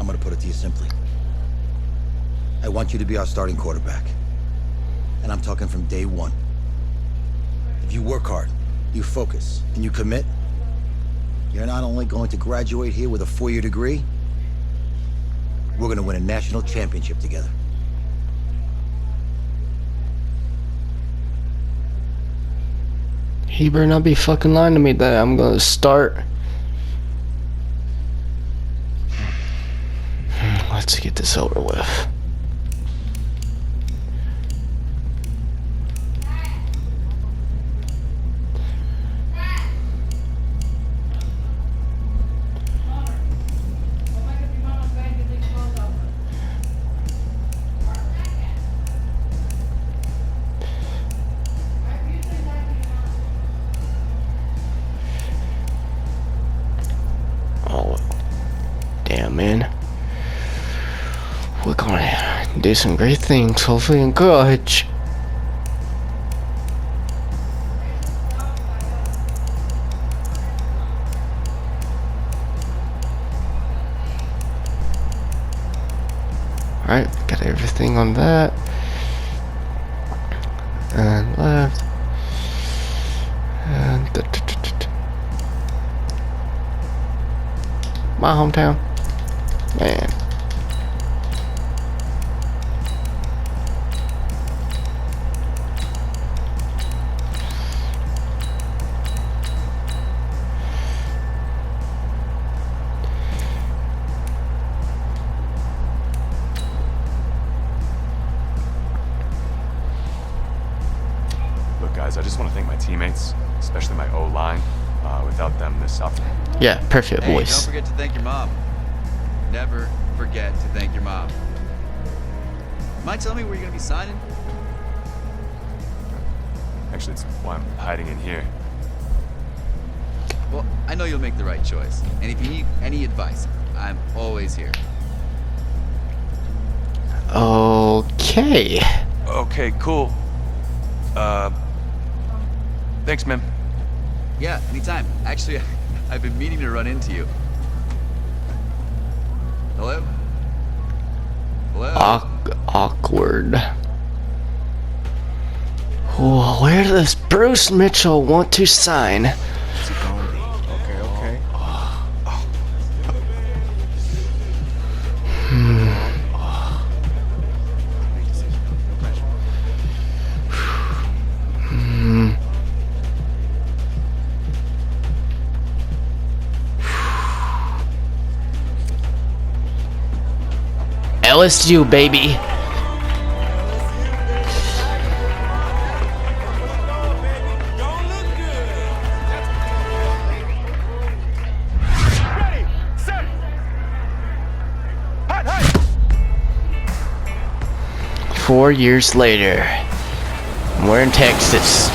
I'm gonna put it to you simply. I want you to be our starting quarterback. And I'm talking from day one. If you work hard, you focus, and you commit, you're not only going to graduate here with a 4-year degree, we're gonna win a national championship together. He better not be fucking lying to me that I'm gonna start. Let's get this over with. Oh, damn, man. We're gonna do some great things, hopefully in college. Alright, got everything on that. And left. And my hometown. Man. Guys, I just want to thank my teammates, especially my O-line. Without them, this offense. Yeah, perfect Hey, voice. don't forget to thank your mom. Never forget to thank your mom. Mind telling me where you're gonna be signing? Actually, it's why I'm hiding in here. Well, I know you'll make the right choice. And if you need any advice, I'm always here. Okay. Okay, cool. Thanks, man. Yeah, anytime. Actually, I've been meaning to run into you. Hello? Hello? Awkward. Oh, where does Bruce Mitchell want to sign? Okay. LSU, baby. Ready, set, hot. 4 years later, we're in Texas.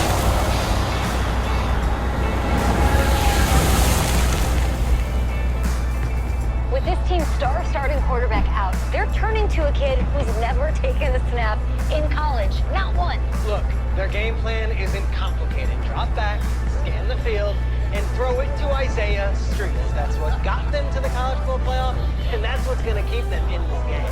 With this team's starting quarterback out, they're turning to a kid who's never taken a snap in college. Not one. Look, their game plan isn't complicated. Drop back, scan the field, and throw it to Isaiah Street. That's what got them to the college football playoff, and that's what's going to keep them in this game.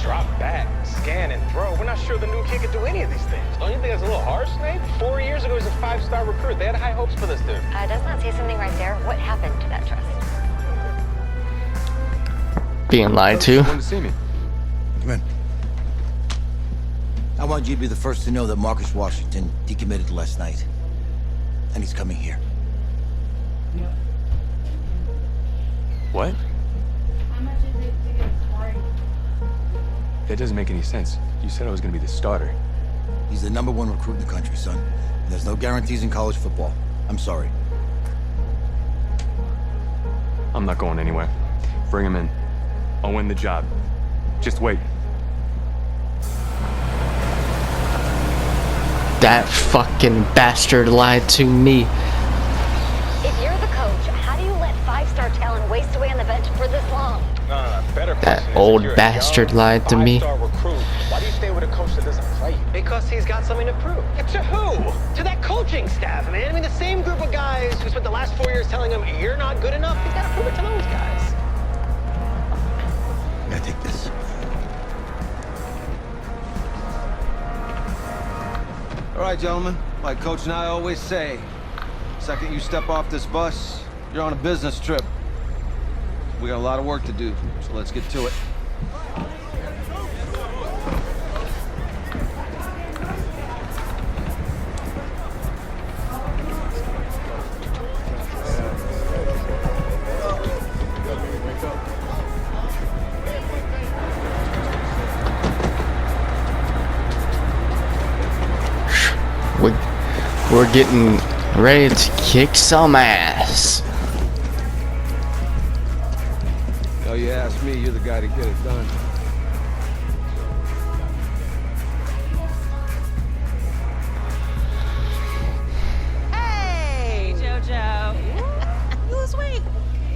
Drop back, scan, and throw. We're not sure the new kid can do any of these things. Don't you think that's a little harsh, Nate? 4 years ago, he was a 5-star recruit. They had high hopes for this dude. Does not say something right there. What happened to that trust? Being lied to. Want to see me? Come in. I want you to be the first to know that Marcus Washington decommitted last night. And he's coming here. What? That doesn't make any sense. You said I was going to be the starter. He's the #1 recruit in the country, son. And there's no guarantees in college football. I'm sorry. I'm not going anywhere. Bring him in. I'll win the job. Just wait. That fucking bastard lied to me. If you're the coach, how do you let 5-star talent waste away on the bench for this long? No. Better That question is, old if you're a bastard young, lied to me. 5-star recruit, why do you stay with a coach that doesn't play you? Because he's got something to prove. To who? To that coaching staff, man. I mean, the same group of guys who spent the last 4 years telling him, you're not good enough, he's got to prove it to those guys. take this. All right, gentlemen. Like Coach and I always say, second you step off this bus, you're on a business trip. We got a lot of work to do, so let's get to it. We're getting ready to kick some ass. Oh, you ask me, you're the guy to get it done. Hey, JoJo. You was weak.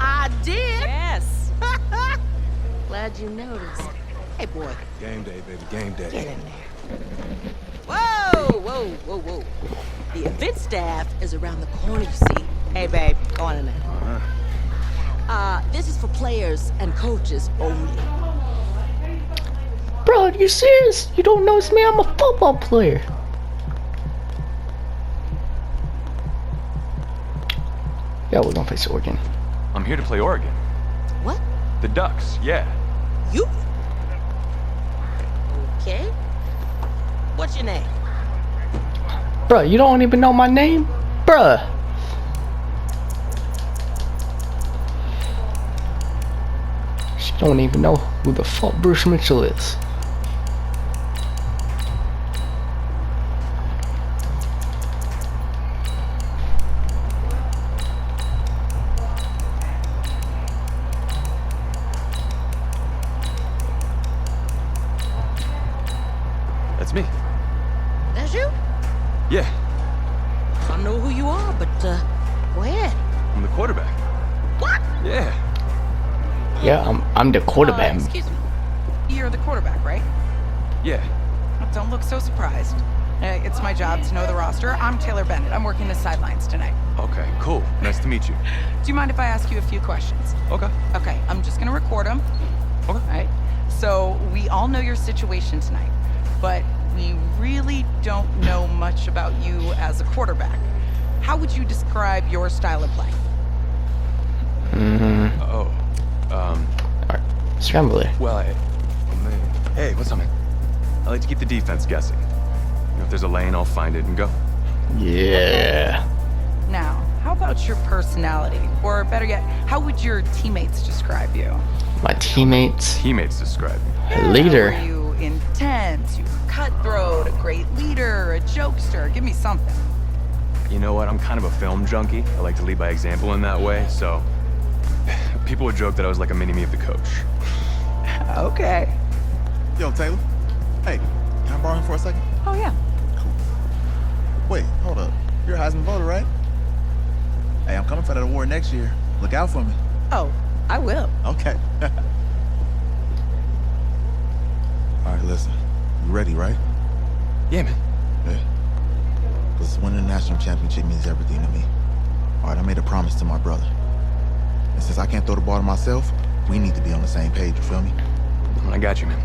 I did. Yes. Glad you noticed. Hey, boy. Game day, baby, game day. Get in there. Whoa, whoa, whoa, whoa. The event staff is around the corner, you see. Hey, babe, go on in there. This is for players and coaches only. Bro, you serious? You don't notice me? I'm a football player. Yeah, we're gonna face Oregon. I'm here to play Oregon. What? The Ducks, yeah. You? Okay. What's your name? Bro, you don't even know my name? Bruh. She don't even know who the fuck Bruce Mitchell is. That's me. That's you? Yeah, I don't know who you are, but go ahead. I'm the quarterback. What? Yeah. Yeah, I'm the quarterback. Excuse me. You're the quarterback, right? Yeah. Don't look so surprised. It's my job to know the roster. I'm Taylor Bennett. I'm working the sidelines tonight. Okay, cool. Nice to meet you. Do you mind if I ask you a few questions? Okay. Okay, I'm just gonna record them. Okay. All right. So we all know your situation tonight, but we really don't know much about you as a quarterback. How would you describe your style of play? Oh, Alright, scramble it. well, hey, what's up, man? I like to keep the defense guessing. You know, if there's a lane, I'll find it and go. Yeah. Now, how about your personality? Or better yet, how would your teammates describe you? My teammates. Teammates describe me. A leader. Were you intense? You were cutthroat, a great leader, a jokester? Give me something. You know what? I'm kind of a film junkie. I like to lead by example in that way, so people would joke that I was like a mini-me of the coach. Okay. Yo, Taylor. Hey, can I borrow him for a second? Oh, yeah. Wait, hold up. You're a Heisman voter, right? Hey, I'm coming for that award next year. Look out for me. Oh, I will. Okay. All right, listen. You ready, right? Yeah, man. Yeah. Because winning the national championship means everything to me. All right, I made a promise to my brother. And since I can't throw the ball to myself, we need to be on the same page, you feel me? I got you, man.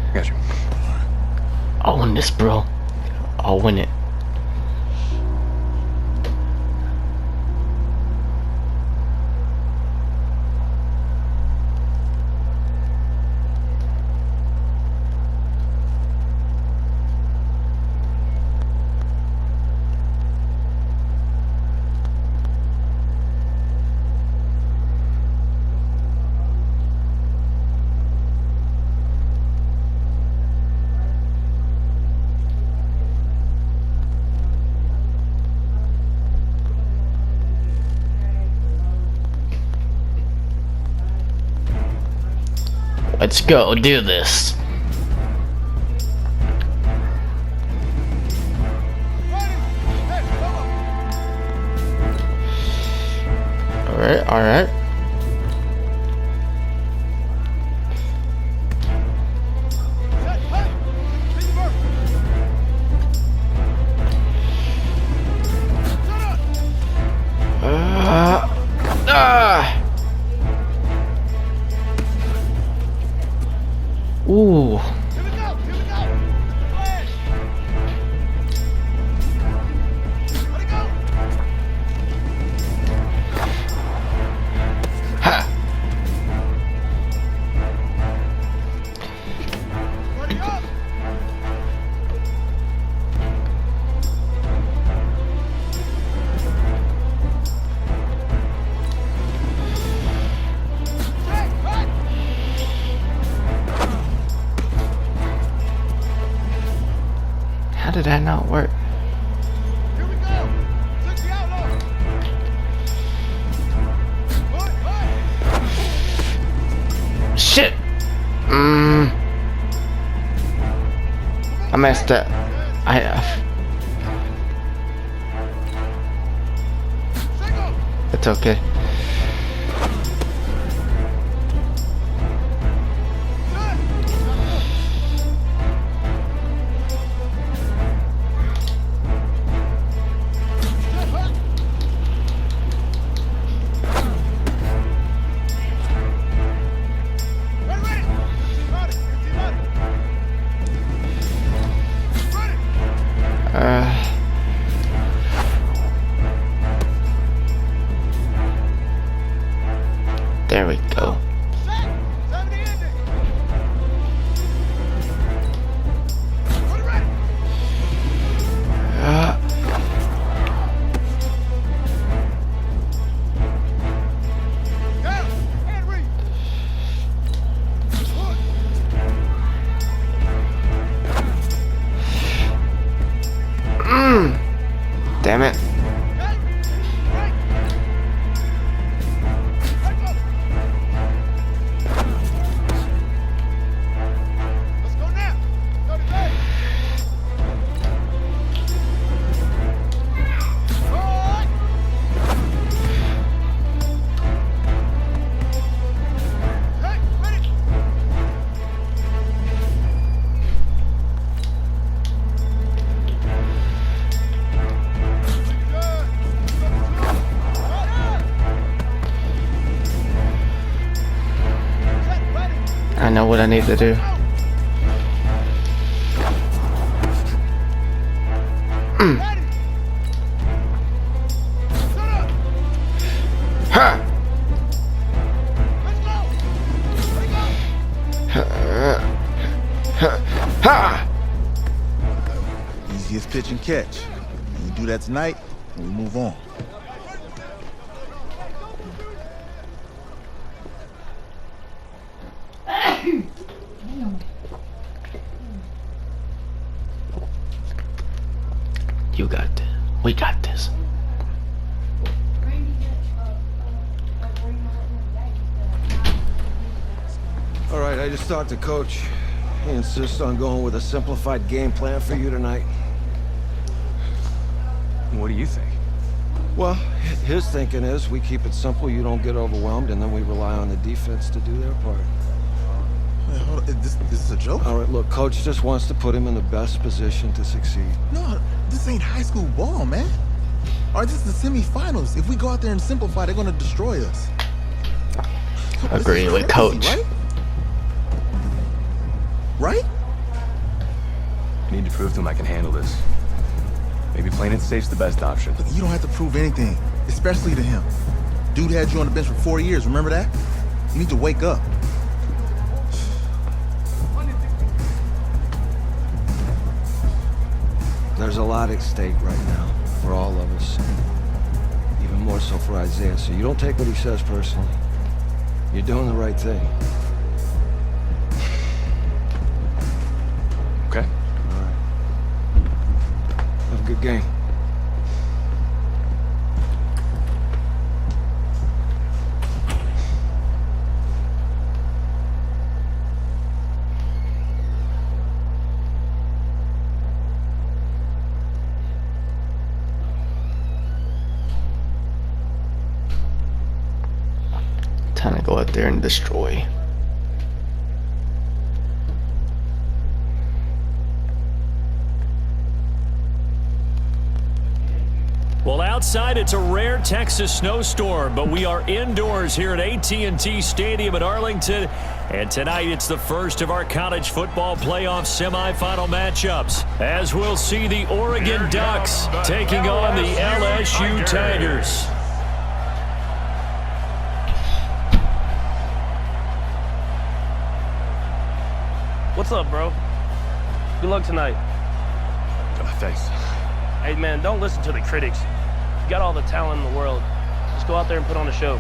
I got you. I'll win this, bro. I'll win it. Let's go do this. Alright, alright. did that not work? Here we go. 60 outlaw. Shit! I messed up. It's okay. There we go. Damn it. I know what I need to do. Ha! Ha! Easiest pitch and catch. You do that tonight, and we move on. You got this. We got this. All right, I just talked to Coach. He insists on going with a simplified game plan for you tonight. What do you think? Well, his thinking is we keep it simple, you don't get overwhelmed, and then we rely on the defense to do their part. Wait, hold on. This is a joke? All right, look, Coach just wants to put him in the best position to succeed. No, this ain't high school ball, man. All right, this is the semifinals. If we go out there and simplify, they're gonna destroy us. Agree with crazy, Coach. Right? I need to prove to him I can handle this. Maybe playing it safe's the best option. Look, you don't have to prove anything, especially to him. Dude had you on the bench for 4 years, remember that? You need to wake up. There's a lot at stake right now for all of us. Even more so for Isaiah, so you don't take what he says personally. You're doing the right thing. Okay. All right. Have a good game. Time to go out there and destroy. Well, outside it's a rare Texas snowstorm, but we are indoors here at AT&T Stadium in Arlington. And tonight it's the first of our college football playoff semifinal matchups, as we'll see the Oregon Ducks taking on the LSU Tigers. What's up, bro? Good luck tonight. Thanks. Hey, man, don't listen to the critics. You got all the talent in the world. Just go out there and put on a show.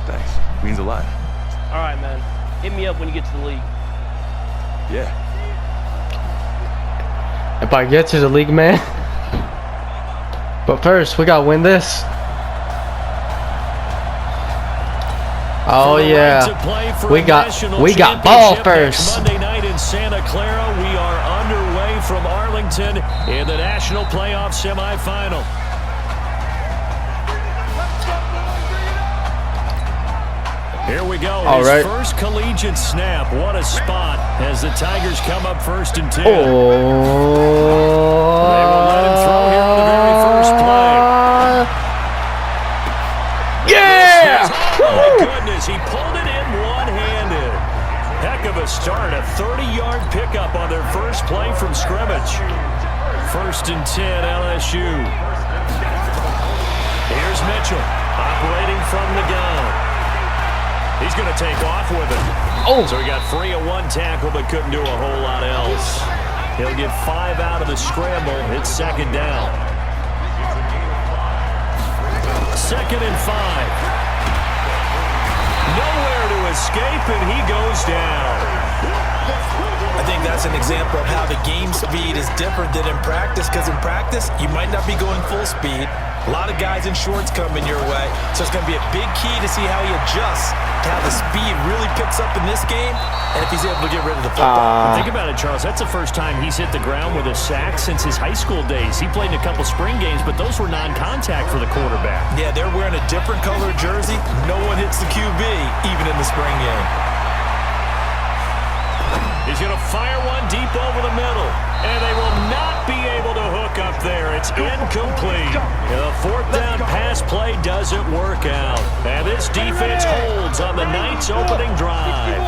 Thanks. Means a lot. All right, man. Hit me up when you get to the league. Yeah. if I get to the league, man. But first, we gotta win this. Oh yeah, we got ball first. Monday night in Santa Clara, we are underway from Arlington in the national playoff semifinal. Here we go. All right. First collegiate snap. What a spot as the Tigers come up 1st and 10. Oh. They will let him throw here on the very first play. Yeah! Oh my goodness, he pulled it in one-handed. Heck of a start, a 30-yard pickup on their first play from scrimmage. 1st and 10, LSU. Here's Mitchell, operating from the gun. He's going to take off with it. Oh. So he got free of one tackle, but couldn't do a whole lot else. He'll get 5 out of the scramble. It's 2nd down. 2nd and 5. Nowhere to escape, and he goes down. I think that's an example of how the game speed is different than in practice, because in practice, you might not be going full speed. A lot of guys in shorts coming your way, so it's going to be a big key to see how he adjusts to how the speed really picks up in this game, and if he's able to get rid of the football. Think about it, Charles. That's the first time he's hit the ground with a sack since his high school days. He played in a couple spring games, but those were non-contact for the quarterback. Yeah, they're wearing a different color jersey. No one hits the QB, even in the spring game. He's going to fire one deep over the middle, and they will not be able to hook up there. It's incomplete. The 4th down pass play doesn't work out, and this defense holds on the Knights' opening drive.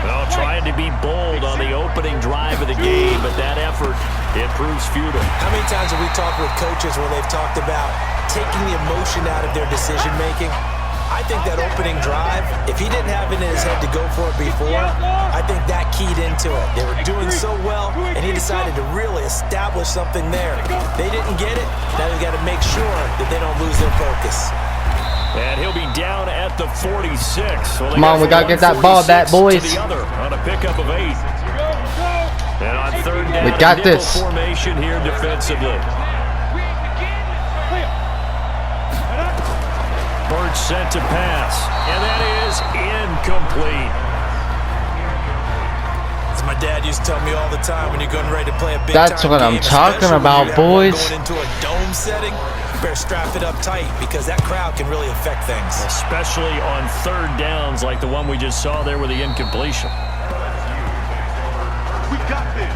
Well, trying to be bold on the opening drive of the game, but that effort, it proves futile. How many times have we talked with coaches where they've talked about taking the emotion out of their decision-making? I think that opening drive, if he didn't have it in his head to go for it before, I think that keyed into it. They were doing so well, and he decided to really establish something there. They didn't get it. Now they've got to make sure that they don't lose their focus. And he'll be down at the 46. So come on, we got to get that ball back, boys. To the other on a pickup of 8. And on 3rd down, we got this. Formation here defensively. Birch sent to pass, and that is incomplete. As my dad used to tell me all the time, when you're getting ready to play a big That's what I'm talking about, boys. Going into a dome setting, you better strap it up tight because that crowd can really affect things. Especially on 3rd downs like the one we just saw there with the incompletion. We got this.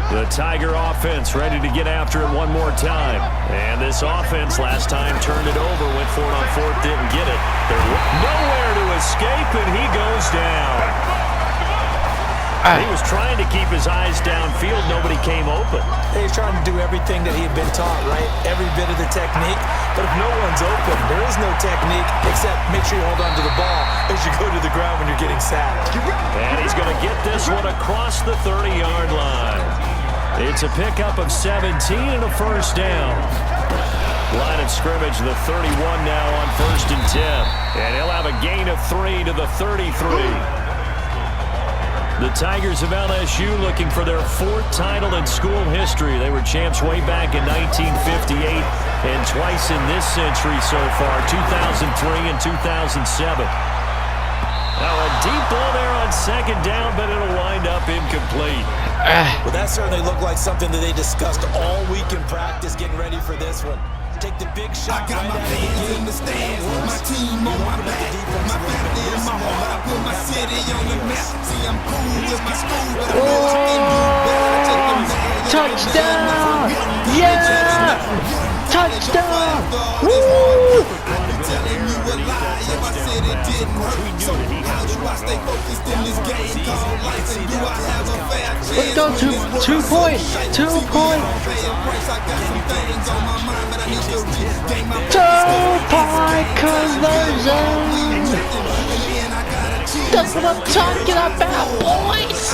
The Tiger offense ready to get after it one more time. And this offense last time turned it over, went for it on 4th, didn't get it. They're nowhere to escape, and he goes down. He was trying to keep his eyes downfield. Nobody came open. He's trying to do everything that he had been taught, right? Every bit of the technique. But if no one's open, there is no technique except make sure you hold on to the ball as you go to the ground when you're getting sacked. And he's going to get this one across the 30-yard line. It's a pickup of 17 and a 1st down. Line of scrimmage, the 31 now on 1st and 10. And he'll have a gain of 3 to the 33. The Tigers of LSU looking for their 4th title in school history. They were champs way back in 1958 and twice in this century so far, 2003 and 2007. Now a deep ball there on 2nd down, but it'll wind up incomplete. Well, that certainly looked like something that they discussed all week in practice, getting ready for this one. Take the big shot. I got right my fans in the stands, my team on my back, my family in my heart. I put my city on the map. See, I'm cool with my school, but I know I can do better. Take the man. Touchdown! Yeah! Touchdown! Woo! Telling you a lie if I said it didn't hurt. So how do I stay focused in this game called life? And do I have a fair chance? Let's go, 2 points. 2 points. 2-point conversion. That's what I'm talking about, boys.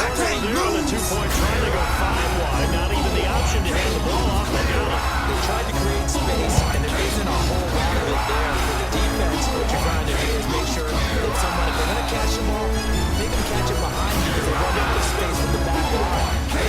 Not even the option to hand the ball off. They tried to create space, and there isn't a whole lot of it there for the defense. What you're trying to do is make sure that someone, if they're going to catch them all, they can catch it behind you because they run into space in the back line.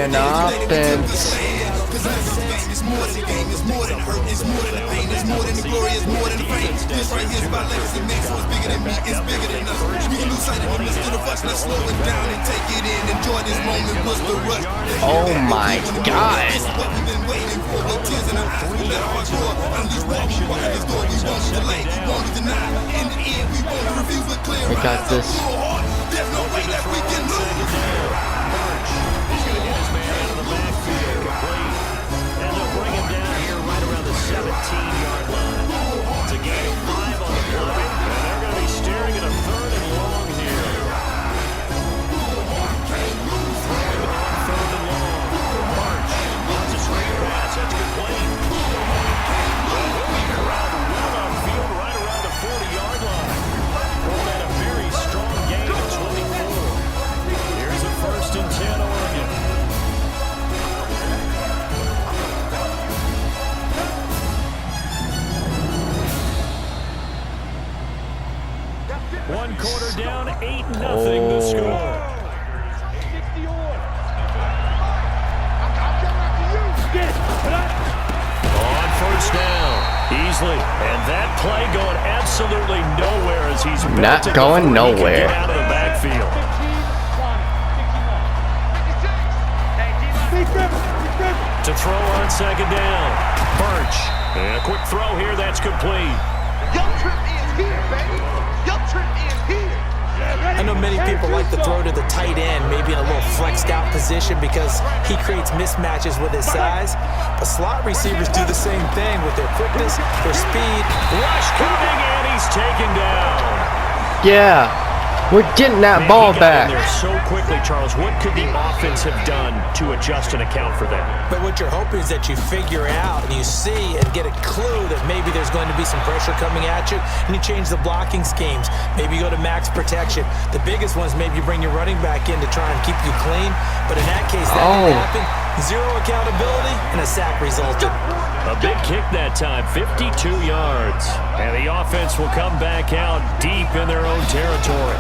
an offense. Oh my God. We got this. And they'll bring him down here right around the 17-yard line. It's a gain of 5 on the play, and they're going to be staring at a 3rd and long here. Third and long. March wants a screen pass. That's complete. Crowd well outfield right around the 40-yard line. Rolled at a very strong gain of 24. Here's a 1st and 10 Oregon. One quarter down, 8-0 the score. On 1st down, Easley, and that play going absolutely nowhere as he's not going nowhere. Get out of the backfield. To throw on 2nd down, Birch, and a quick throw here that's complete. I know many people like to throw to the tight end, maybe in a little flexed out position because he creates mismatches with his size. But slot receivers do the same thing with their quickness, their speed. Rush coming, and he's taken down. Yeah, we're getting that ball back. There so quickly, Charles. What could the offense have done to adjust and account for that? But what you're hoping is that you figure out and you see and get a clue that maybe there's going to be some pressure coming at you, and you change the blocking schemes. Maybe you go to max protection. The biggest one is maybe you bring your running back in to try and keep you clean. But in that case, that didn't happen. 0 accountability, and a sack resulted. A big kick that time, 52 yards. And the offense will come back out deep in their own territory.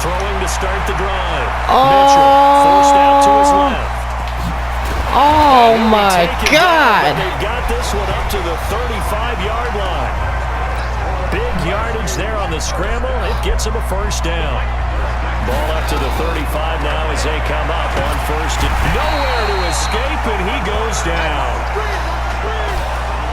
Throwing to start the drive. Mitchell forced out to his left. Oh my God! They got this one up to the 35-yard line. Big yardage there on the scramble. It gets him a 1st down. Ball up to the 35 now as they come up on 1st and nowhere to escape, and he goes down.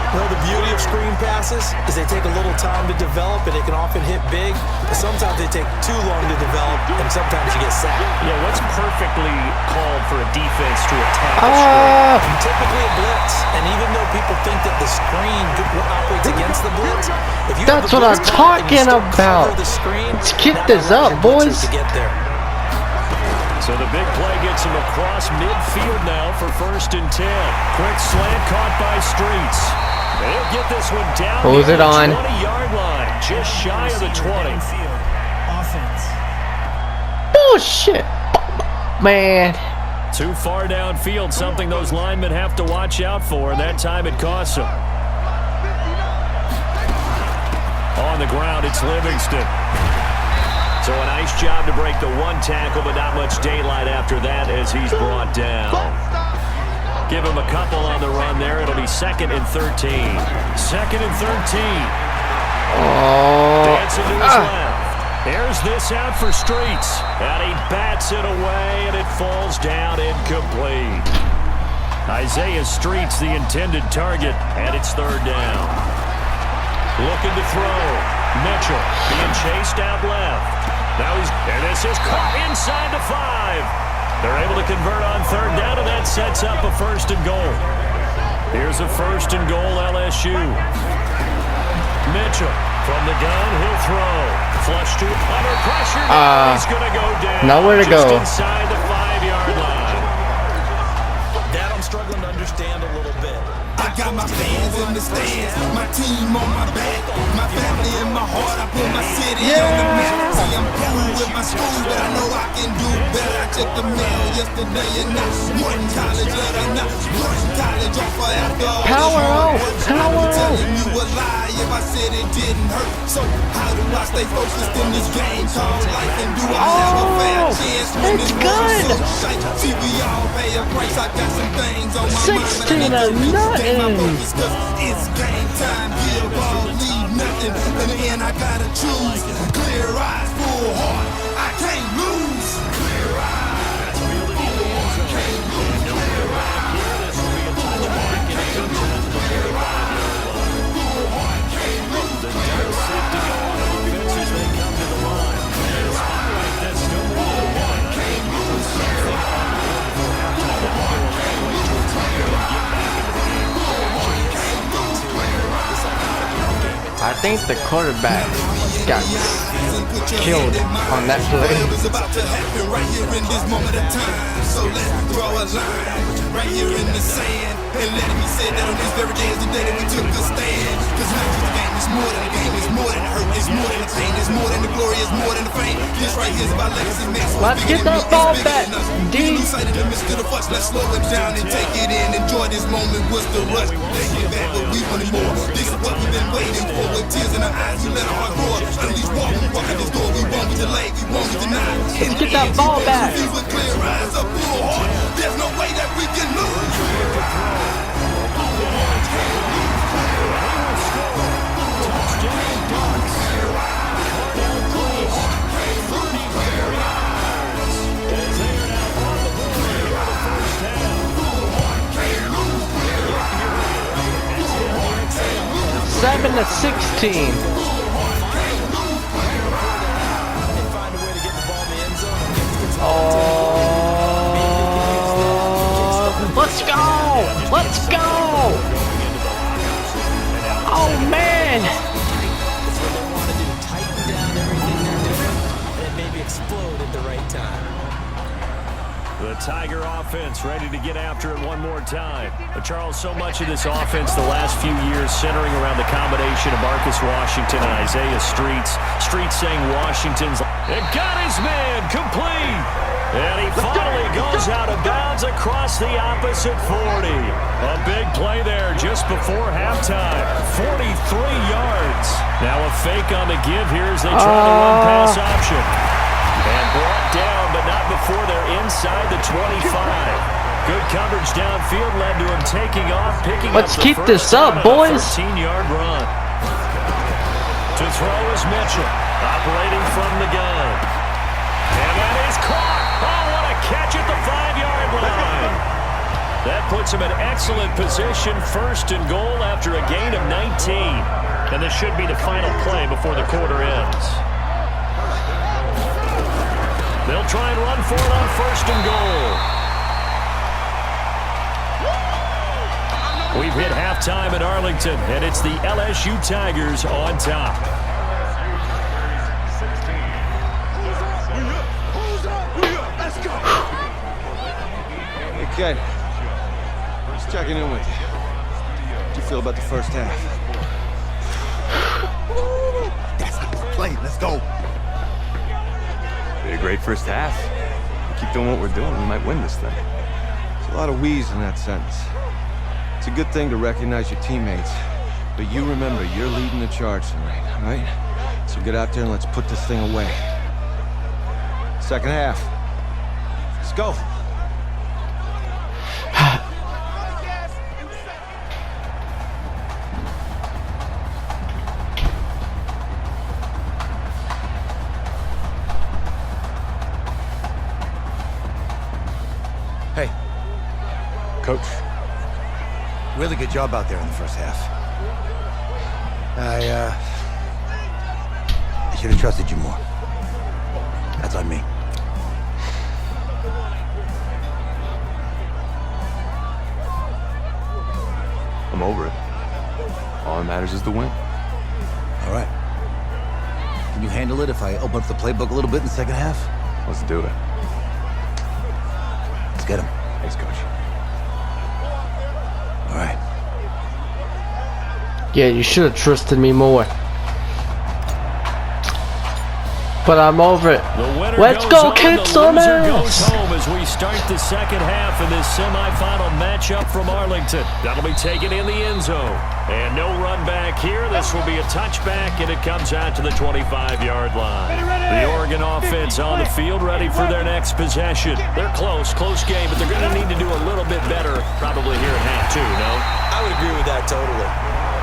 Well, the beauty of screen passes is they take a little time to develop, and they can often hit big, but sometimes they take too long to develop, and sometimes you get sacked. Yeah, what's perfectly called for a defense to attack a screen? Typically a blitz, and even though people think that the screen operates against the blitz, if you that's what I'm talking about. Let's kick this up, boys. To get there. So the big play gets him across midfield now for 1st and 10. Quick slant caught by Streets. They'll get this one down Who's to it the on? 20-yard line, just shy of the 20. Bullshit, man. Too far downfield, something those linemen have to watch out for, and that time it costs them. On the ground, it's Livingston. So a nice job to break the 1 tackle, but not much daylight after that as he's brought down. Give him a couple on the run there. It'll be 2nd and 13. 2nd and 13. Dancing to his left. There's this out for Streets. And he bats it away, and it falls down incomplete. Isaiah Streets, the intended target, and it's 3rd down. Looking to throw. Mitchell being chased out left. Now and this is caught inside the 5. They're able to convert on 3rd down, and that sets up a 1st and goal. Here's a 1st and goal, LSU. Mitchell from the gun, he'll throw. Flush to under pressure. He's going to go down. Nowhere to just go. Inside the 5-yard line. That I'm struggling to understand a little bit. I got my fans in the stands, my team on my back, my family in my heart. I put my city on the map. See, I'm cool with my school, but I know I can do better. I checked the mail yesterday and not one college letter, not one college offer after all. Power out, power out. Telling you a lie if I said it didn't hurt. So how do I stay focused in this game called life? And do I have a fair chance when it's good? So, see, we pay a price. I got some things on my 16 mind. or nothing. My focus, 'cause it's game time. Give all, leave nothing. In the end, I gotta choose. Clear eyes, full heart. I can't lose. Clear eyes, full heart. Can't lose. Clear eyes, full heart. Can't lose. Clear eyes, full heart. Can't lose. Clear I think the quarterback got killed on that play. It's about to happen right here in this moment of time. So let's draw a line right here in the sand. And let it be said that on this very day is the day that we took a stand. Cause not just the game, it's more than the game, it's more than the hurt, it's more than the pain, it's more than the glory, it's more than the fame. This right here is about legacy, man. So let's get that ball back, D. Lose sight of the midst of the fuss, let's slow it down and take it in. Enjoy this moment, what's the rush? They get back, but we wanted more. This is what we've been waiting for. With tears in our eyes, we let our heart roar. Unleash walk, we walk out this door, we won't be delayed, we won't be denied. Let's get that ball back. With clear eyes, a full heart. There's no way that we can lose. 7-16. Oh, let's go! Let's go! Oh man! Tighten down everything they're doing and maybe explode at the right time. The Tiger offense ready to get after it one more time. But Charles, so much of this offense the last few years centering around the combination of Marcus Washington and Isaiah Streets. Streets saying Washington's... It got his man complete! And he finally goes out of bounds across the opposite 40. A big play there just before halftime. 43 yards. Now a fake on the give here as they try the run-pass option. And brought down, but not before they're inside the 25. Good coverage downfield led to him taking off, picking Let's up the keep first this up, down on a boys. 13-yard run. To throw is Mitchell, operating from the gun. And that is caught. Oh, what a catch at the 5-yard line. That puts him in excellent position, first and goal after a gain of 19. And this should be the final play before the quarter ends. They'll try and run for it on first and goal. We've hit halftime at Arlington, and it's the LSU Tigers on top. Hey, kid. Just checking in with you. How'd you feel about the first half? That's how it's played. Let's go. Be a great first half. We keep doing what we're doing, we might win this thing. There's a lot of wheeze in that sentence. It's a good thing to recognize your teammates, but you remember you're leading the charge tonight, all right? So get out there and let's put this thing away. Second half. Let's go. Hey, Coach, really good job out there in the first half. I should have trusted you more. That's on me. I'm over it. All that matters is the win. All right. Can you handle it if I open up the playbook a little bit in the second half? Let's do it. Let's get him. Thanks, Coach. All right. Yeah, you should have trusted me more. but I'm over it. The winner Let's goes go, on, Kid the loser goes Summers! home as we start the second half of this semifinal matchup from Arlington. That'll be taken in the end zone. And no run back here. This will be a touchback, and it comes out to the 25-yard line. The Oregon offense on the field, ready for their next possession. They're close game, but they're going to need to do a little bit better probably here at half two, no? I would agree with that totally.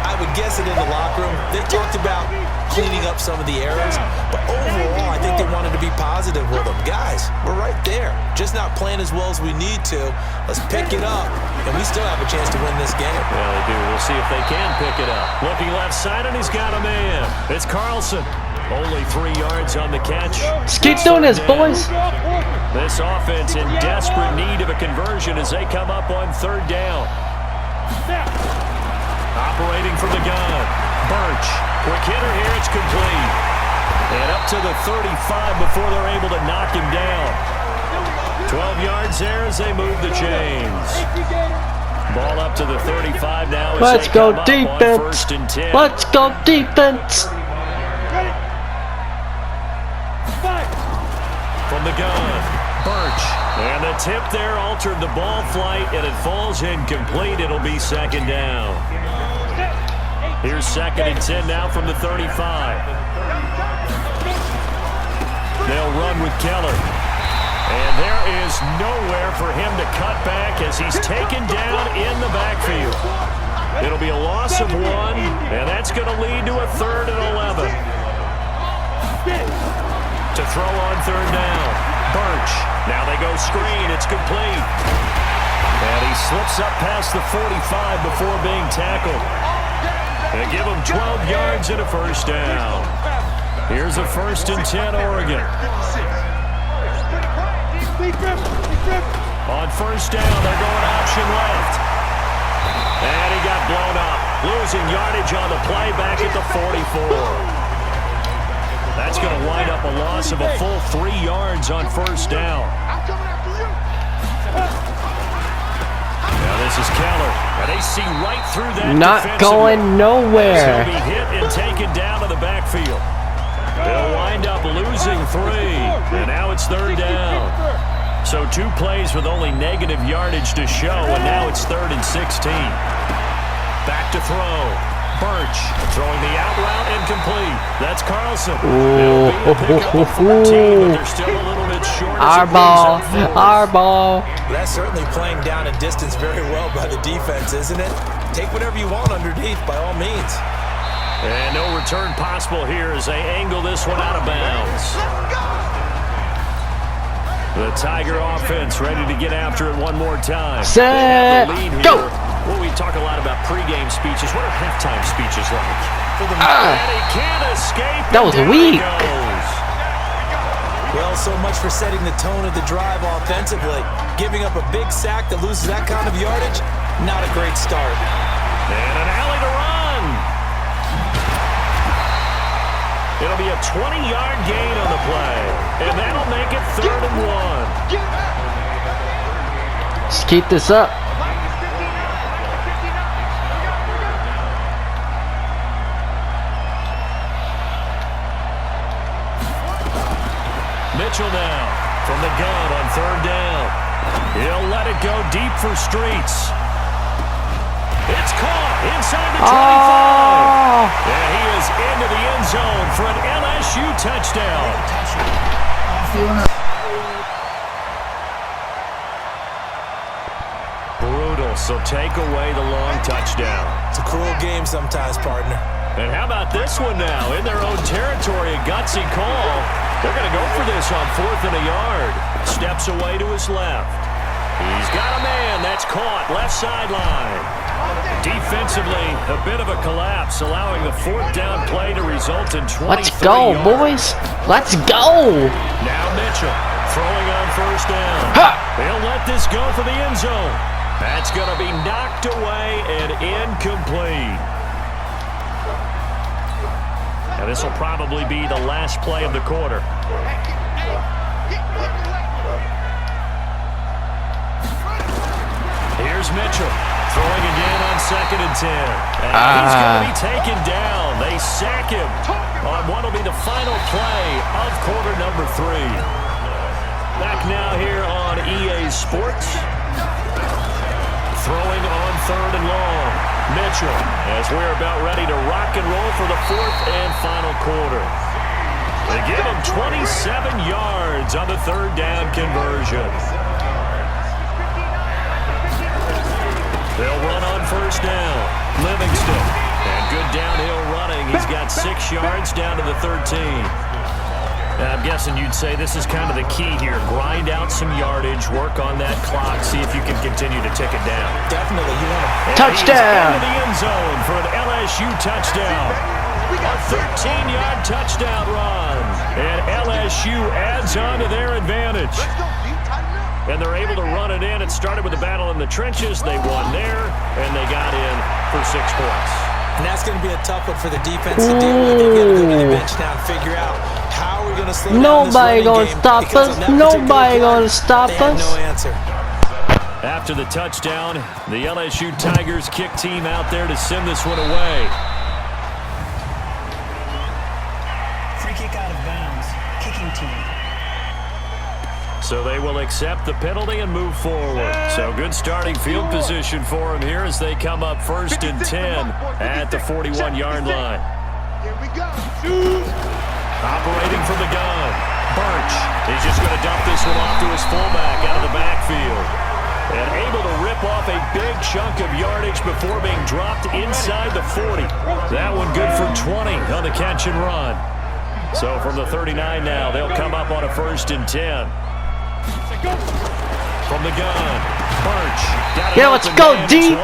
I would guess it in the locker room. They talked about cleaning up some of the errors, but overall, I think they wanted to be positive with them. Guys, we're right there. Just not playing as well as we need to. Let's pick it up, and we still have a chance to win this game. Yeah, they do. We'll see if they can pick it up. Looking left side, and he's got a man. It's Carlson. Only 3 yards on the catch. Let's keep doing this, boys. This offense in desperate need of a conversion as they come up on third down. Operating from the gun. Birch. Quick hitter here. It's complete. And up to the 35 before they're able to knock him down. 12 yards there as they move the chains. Ball up to the 35 now as Let's they go come up on defense. 1st and 10. Let's go defense. From the gun, Birch. And the tip there altered the ball flight, and it falls incomplete. It'll be second down. Here's 2nd and 10 now from the 35. They'll run with Keller. And there is nowhere for him to cut back as he's taken down in the backfield. It'll be a loss of 1, and that's going to lead to a 3rd and 11. To throw on third down. Birch. Now they go screen. It's complete. And he slips up past the 45 before being tackled. They give him 12 yards and a first down. Here's a 1st and 10 Oregon. On first down, they're going option left. And he got blown up. Losing yardage on the play back at the 44. That's going to wind up a loss of a full 3 yards on first down. Now this is Keller. And they see right through that. Not going nowhere. He'll be hit and taken down to the backfield. They'll wind up losing 3. And now it's third down. So 2 plays with only negative yardage to show. And now it's 3rd and 16. Back to throw. Birch throwing the out route incomplete. That's Carlson. Ooh. Our ball. Our ball. That's certainly playing down a distance very well by the defense, isn't it? Take whatever you want underneath, by all means. And no return possible here as they angle this one out of bounds. The Tiger offense ready to get after it one more time. Set, go! Well, we talk a lot about pregame speeches. What are halftime speeches like? For the and he can't escape. That was weak. Well, so much for setting the tone of the drive offensively. Giving up a big sack that loses that kind of yardage, not a great start. And an alley to run. It'll be a 20-yard gain on the play. And that'll make it 3rd and 1. Let's keep this up. Mitchell now from the gun on third down. He'll let it go deep for Streets. It's caught inside the 25. And he is into the end zone for an LSU touchdown. Brutal, so take away the long touchdown. It's a cruel game sometimes, partner. And how about this one now? In their own territory, a gutsy call. They're going to go for this on 4th and a yard. Steps away to his left. He's got a man. That's caught. Left sideline. Defensively, a bit of a collapse, allowing the 4th down play to result in 23 Let's go, yards. boys. Let's go. Now Mitchell throwing on first down. They'll let this go for the end zone. That's going to be knocked away and incomplete. Now this will probably be the last play of the quarter. Here's Mitchell Throwing again on 2nd and 10. And he's going to be taken down. They sack him on what will be the final play of quarter number 3. Back now here on EA Sports. Throwing on 3rd and long. Mitchell, as we're about ready to rock and roll for the 4th and final quarter. They give him 27 yards on the 3rd down conversion. They'll run on 1st down. Livingston. And good downhill running. He's got 6 yards down to the 13. I'm guessing you'd say this is kind of the key here. Grind out some yardage, work on that clock, see if you can continue to tick it down. Definitely. You want to touchdown into the end zone for an LSU touchdown. A 13-yard touchdown run. And LSU adds on to their advantage. And they're able to run it in. It started with a battle in the trenches. They won there, and they got in for 6 points. And that's going to be a tough one for the defense to deal with. They've got to go to the bench now and figure out how we're going to slow down this running game. Stop us. Nobody gonna stop us. No answer. After the touchdown, the LSU Tigers kick team out there to send this one away. Free kick out of bounds. Kicking team. So they will accept the penalty and move forward. So good starting field position for them here as they come up 1st and 10 at the 41-yard line. Here we go. Operating from the gun. Birch. He's just going to dump this one off to his fullback out of the backfield. And able to rip off a big chunk of yardage before being dropped inside the 40. That one good for 20 on the catch and run. So from the 39 now, they'll come up on a 1st and 10. From the gun, Birch. Yeah, let's go, D.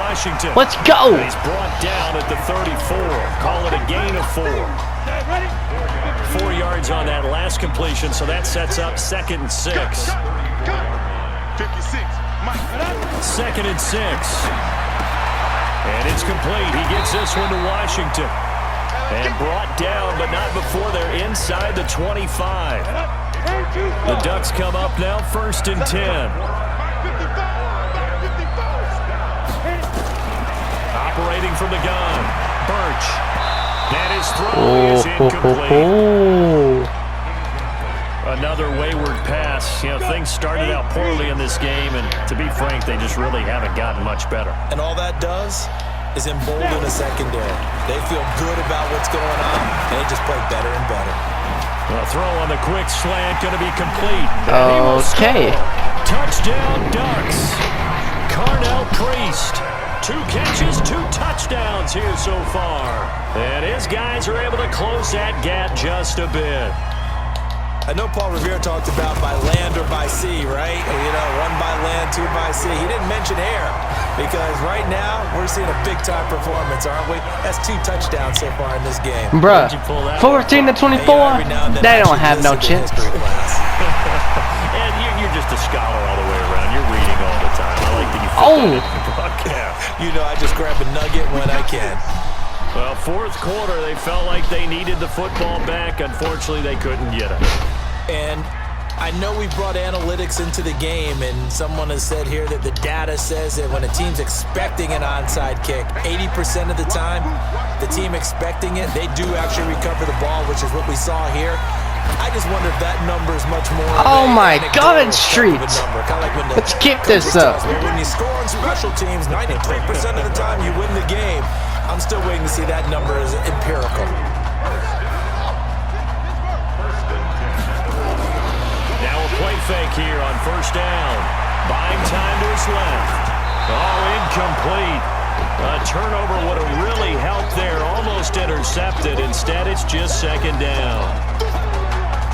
Let's go. And he's brought down at the 34. Call it a gain of 4. 4 yards on that last completion, so that sets up 2nd and 6. 56. 2nd and 6. And it's complete. He gets this one to Washington. And brought down, but not before they're inside the 25. The Ducks come up now 1st and 10. Operating from the gun, Birch. And his throw is incomplete. Another wayward pass. You know, things started out poorly in this game, and to be frank, they just really haven't gotten much better. And all that does is embolden a secondary. They feel good about what's going on, and they just play better and better. A throw on the quick slant going to be complete. Okay. Touchdown Ducks. Carnell Priest. 2 catches, 2 touchdowns here so far. And his guys are able to close that gap just a bit. I know Paul Revere talked about by land or by sea, right? You know, 1 by land, 2 by sea. He didn't mention air because right now we're seeing a big-time performance, aren't we? That's 2 touchdowns so far in this game. Bruh, 14 to 24, they don't have no chance. And you're just a scholar all the way around. You're reading all the time. I like that you put that in the broadcast. You know, I just grab a nugget when I can. Well, 4th quarter, they felt like they needed the football back. Unfortunately, they couldn't get it. And I know we brought analytics into the game, and someone has said here that the data says that when a team's expecting an onside kick, 80% of the time, the team expecting it, they do actually recover the ball, which is what we saw here. I just wonder if that number is much more. Oh my God, Streets! Let's keep this up. When you score on special teams, 93% of the time you win the game. I'm still waiting to see that number as empirical. Now a play fake here on 1st down. Buying time to his left. Oh, incomplete. A turnover would have really helped there. Almost intercepted. Instead, it's just 2nd down.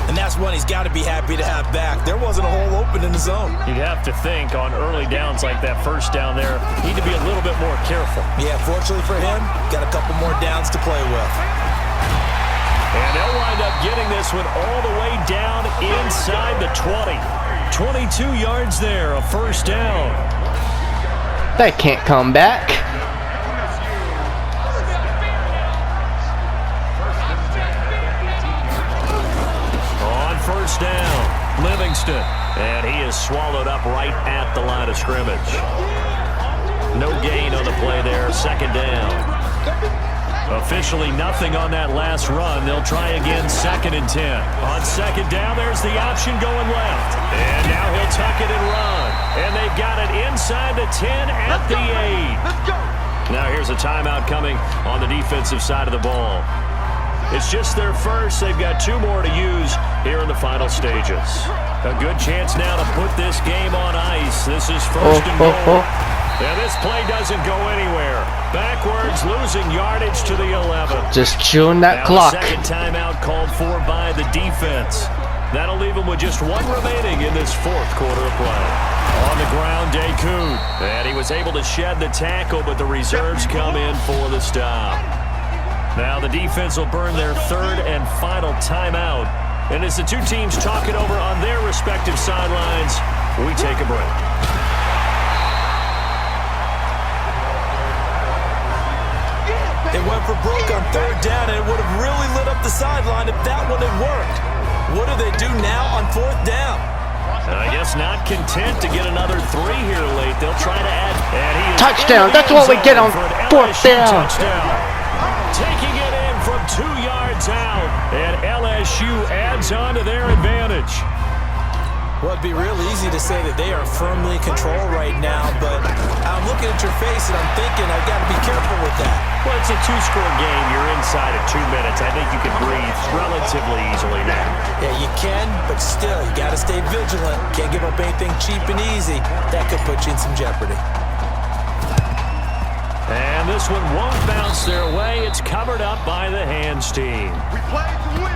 And that's one he's got to be happy to have back. There wasn't a hole open in the zone. You'd have to think on early downs like that 1st down there, need to be a little bit more careful. Yeah, fortunately for him, got a couple more downs to play with. And they'll wind up getting this one all the way down inside the 20. 22 yards there, a 1st down. That can't come back. On 1st down, Livingston. And he is swallowed up right at the line of scrimmage. No gain on the play there, second down. Officially nothing on that last run. They'll try again, 2nd and 10. On second down, there's the option going left. And now he'll tuck it and run. And they've got it inside the 10 at the 8. Now here's a timeout coming on the defensive side of the ball. It's just their first. They've got 2 more to use here in the final stages. A good chance now to put this game on ice. This is 1st and goal. And this play doesn't go anywhere. Backwards, losing yardage to the 11. Just chewing that now clock. The second timeout called for by the defense. That'll leave them with just 1 remaining in this 4th quarter of play. On the ground, Deku. And he was able to shed the tackle, but the reserves come in for the stop. Now the defense will burn their 3rd and final timeout. And as the 2 teams talk it over on their respective sidelines, we take a break. They went for broke on 3rd down, and it would have really lit up the sideline if that one had worked. What do they do now on 4th down? I guess not content to get another 3 here late. They'll try to add. And he is touchdown. That's what we get on 4th down. Touchdown. Taking it in from 2 yards out. And LSU adds on to their advantage. Well, it'd be real easy to say that they are firmly in control right now, but I'm looking at your face and I'm thinking I've got to be careful with that. Well, it's a 2-score game. You're inside of 2 minutes. I think you can breathe relatively easily now. Yeah, you can, but still, you got to stay vigilant. Can't give up anything cheap and easy. That could put you in some jeopardy. And this one won't bounce their way. It's covered up by the hands team. We play to win.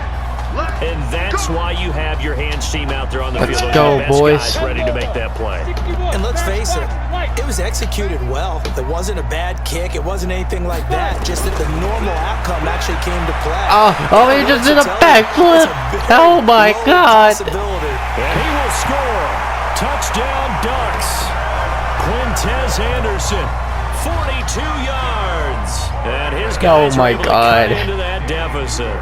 And that's why you have your hands team out there on the Let's field. go, boys. Guys ready to make that play. And let's face it, it was executed well. It wasn't a bad kick. It wasn't anything like that. Just that the normal outcome actually came to play. Oh, he just did a backflip. Oh, my God. And he will score. Touchdown, Ducks. Quintez Anderson, 42 yards. And his guys are able to cut into that deficit.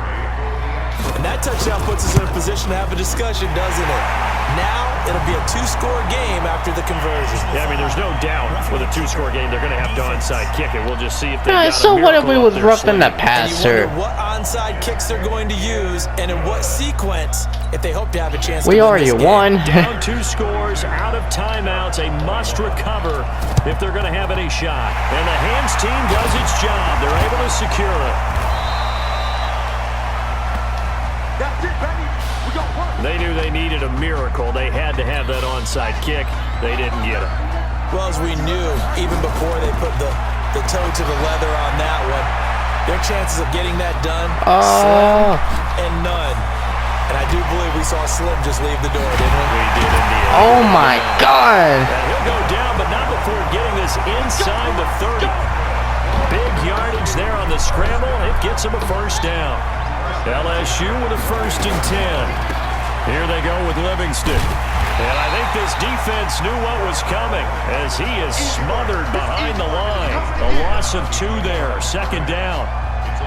And that touchdown puts us in a position to have a discussion, doesn't it? Now, it'll be a 2-score game after the conversion. Yeah, I mean, there's no doubt with a 2-score game, they're going to have to onside kick it. We'll just see if they got so what if we was roughing the And passer? you wonder what onside kicks they're going to use and in what sequence if they hope to have a chance We to win already this game. won. Down 2 scores, out of timeouts, a must recover if they're going to have any shot. And the hands team does its job. They're able to secure it. They knew they needed a miracle. They had to have that onside kick. They didn't get it. Well, as we knew, even before they put the toe to the leather on that one, their chances of getting that done, slim and none. And I do believe we saw Slim just leave the door, didn't we? We did indeed. Oh, my God. And he'll go down, but not before getting this inside the 30. Big yardage there on the scramble. It gets him a 1st down. LSU with a 1st and 10. Here they go with Livingston. And I think this defense knew what was coming as he is smothered behind the line. A loss of 2 there, 2nd down.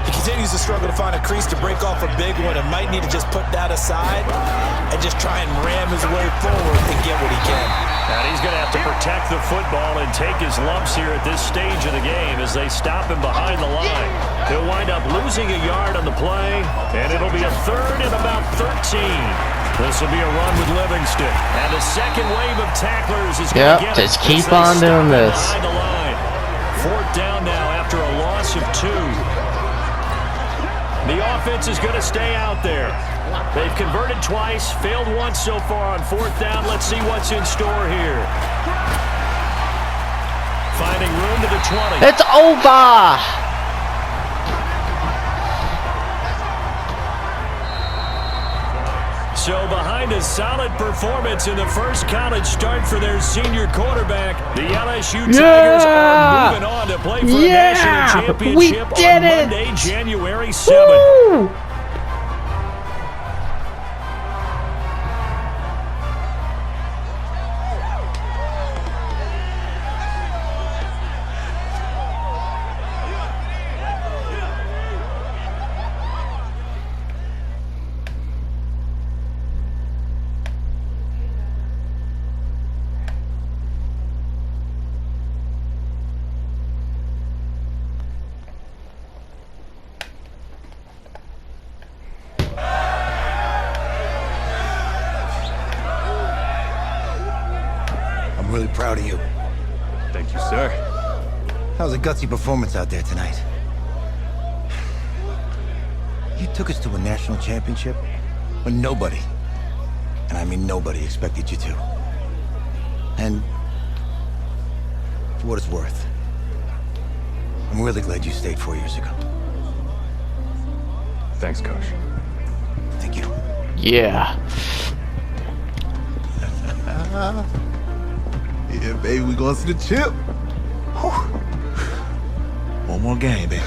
He continues to struggle to find a crease to break off a big one and might need to just put that aside and just try and ram his way forward and get what he can. And he's going to have to protect the football and take his lumps here at this stage of the game as they stop him behind the line. He'll wind up losing a yard on the play, and it'll be a 3rd and about 13. This will be a run with Livingston. And the second wave of tacklers is going to get just him keep on doing this. behind the line. 4th down now after a loss of 2. The offense is going to stay out there. They've converted twice, failed once so far on 4th down. Let's see what's in store here. Finding room to the 20. It's over. So behind a solid performance in the first college start for their senior quarterback, the LSU Tigers are moving on to play for a national championship on Monday, January 7th. Woo! Thank you, sir. That was a gutsy performance out there tonight. You took us to a national championship when nobody, and I mean nobody, expected you to. And for what it's worth, I'm really glad you stayed 4 years ago. Thanks, Coach. Thank you. Yeah. Yeah, baby, we going to the chip. Whew. One more game, baby.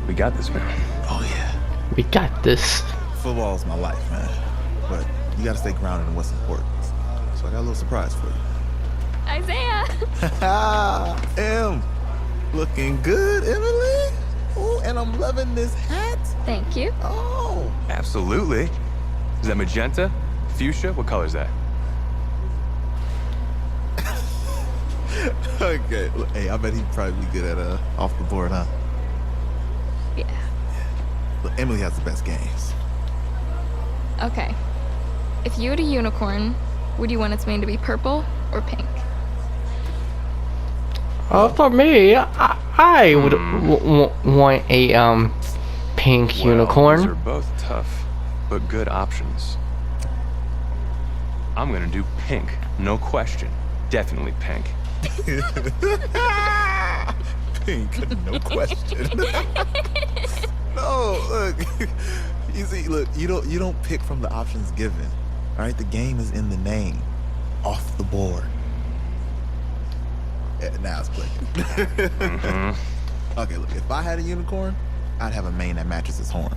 We got this, man. Oh, yeah. We got this. Football is my life, man. But you got to stay grounded in what's important. So I got a little surprise for you. Isaiah! Em, looking good, Emily. Oh, and I'm loving this hat. Thank you. Oh. Absolutely. Is that magenta? Fuchsia? What color is that? Okay. Hey, I bet he'd probably be good at off the board, huh? Yeah. Look, Emily has the best games. Okay. If you had a unicorn, would you want its mane to be purple or pink? For me, I would want a pink unicorn. These are both tough, but good options. I'm gonna do pink, no question. Definitely pink. Pink, no question. No, look. You see, look, you don't pick from the options given. All right, the game is in the name, off the board. Yeah, now it's clicking. Okay, look, if I had a unicorn, I'd have a mane that matches his horn.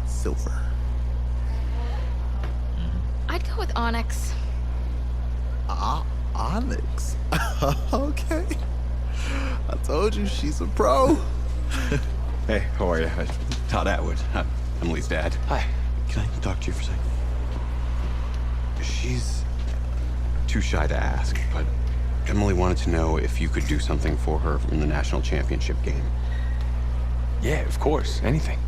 Silver. I'd go with Onyx. Onyx. Okay. I told you she's a pro. Hey, how are you? Todd Atwood. I'm Emily's dad. Hi. Can I talk to you for a second? She's too shy to ask, but Emily wanted to know if you could do something for her in the national championship game. Yeah, of course. Anything.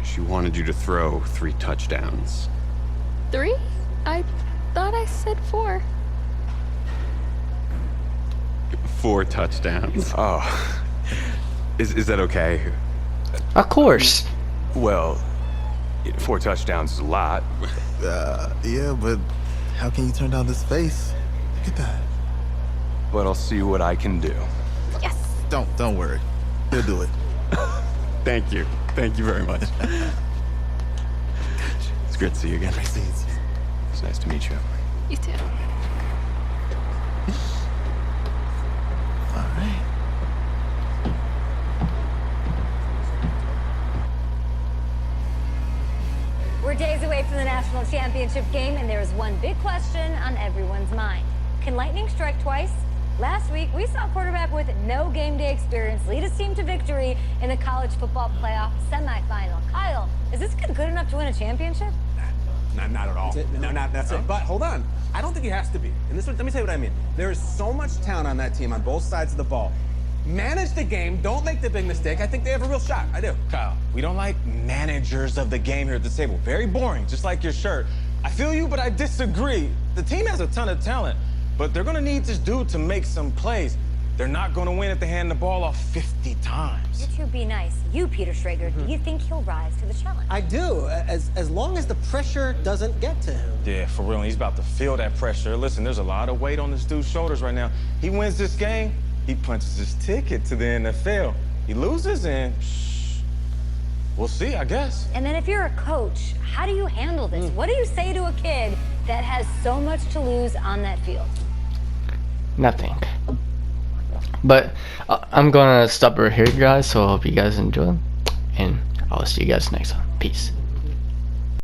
She wanted you to throw 3 touchdowns. 3? I thought I said 4. 4 touchdowns. Oh. Is that okay? Of course. Well, 4 touchdowns is a lot. Yeah, but how can you turn down this face? Look at that. But I'll see what I can do. Yes. Don't worry. He'll do it. Thank you. Thank you very much. It's great to see you again. It's nice to meet you. You too. All right. We're days away from the national championship game, and there is one big question on everyone's mind. Can lightning strike twice? Last week, we saw a quarterback with no game day experience lead his team to victory in the college football playoff semifinal. Kyle, is this kid good enough to win a championship? Not at all. That's it. But hold on. I don't think he has to be. And let me tell you what I mean. There is so much talent on that team on both sides of the ball. Manage the game. Don't make the big mistake. I think they have a real shot. I do. Kyle, we don't like managers of the game here at the table. Very boring, just like your shirt. I feel you, but I disagree. The team has a ton of talent, but they're going to need this dude to make some plays. They're not going to win if they hand the ball off 50 times. You two be nice. You, Peter Schrager, do you think he'll rise to the challenge? I do, as long as the pressure doesn't get to him. Yeah, for real. He's about to feel that pressure. Listen, there's a lot of weight on this dude's shoulders right now. He wins this game, he punches his ticket to the NFL. He loses, and we'll see, I guess. And then if you're a coach, how do you handle this? What do you say to a kid that has so much to lose on that field? Nothing. But I'm gonna stop right here, guys, so I hope you guys enjoy, and I'll see you guys next time. Peace.